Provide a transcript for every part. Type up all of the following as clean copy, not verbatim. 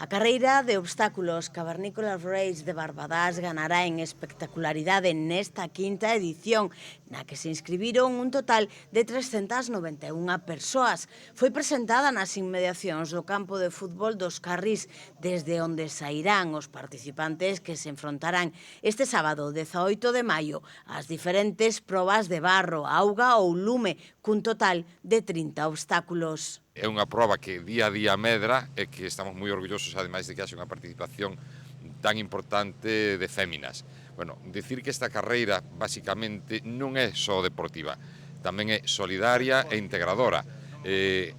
A carreira de obstáculos Cavernícola Race de Barbadás ganará en espectacularidade nesta quinta edición, na que se inscribiron un total de 391 persoas. Foi presentada nas inmediacións do campo de fútbol dos Carrís, desde onde sairán os participantes que se enfrontarán este sábado 18 de maio ás diferentes probas de barro, auga ou lume, cun total de 30 obstáculos. É unha proba que día a día medra e que estamos moi orgullosos, ademais de que haxe unha participación tan importante de féminas. Bueno, dicir que esta carreira basicamente non é só deportiva, tamén é solidaria e integradora.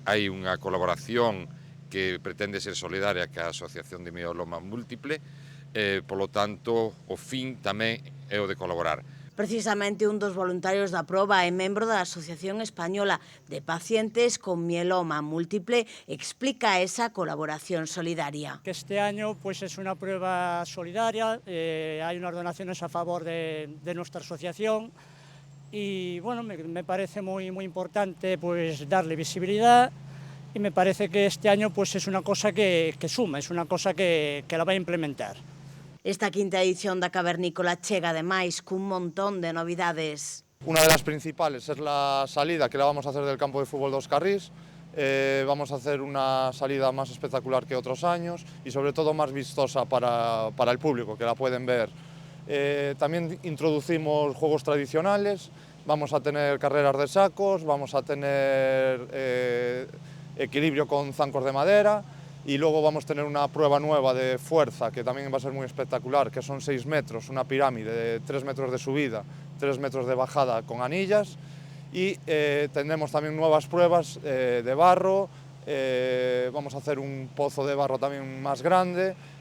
Hai unha colaboración que pretende ser solidaria ca Asociación de Mieloma Múltiple, polo tanto, o fin tamén é o de colaborar. Precisamente un dos voluntarios da proba e membro da Asociación Española de Pacientes con Mieloma Múltiple explica esa colaboración solidaria. Que este año pues, es una prueba solidaria, hay unas donaciones a favor de nuestra asociación y bueno, me parece muy importante pues, darle visibilidad y me parece que este año pues, es una cosa que suma, es una cosa que la va a implementar. Esta quinta edición da Cavernícola chega ademais cun montón de novidades. Una de las principales es la salida que la vamos a hacer del campo de fútbol dos Carrís. Vamos a hacer una salida más espectacular que otros años y sobre todo más vistosa para el público, que la pueden ver. También introducimos juegos tradicionales, vamos a tener carreras de sacos, vamos a tener equilibrio con zancos de madera. Y luego vamos a tener una prueba nueva de fuerza, que también va a ser muy espectacular, que son 6 metros, una pirámide de 3 metros de subida, 3 metros de bajada con anillas. Y tendremos también nuevas pruebas de barro, vamos a hacer un pozo de barro también más grande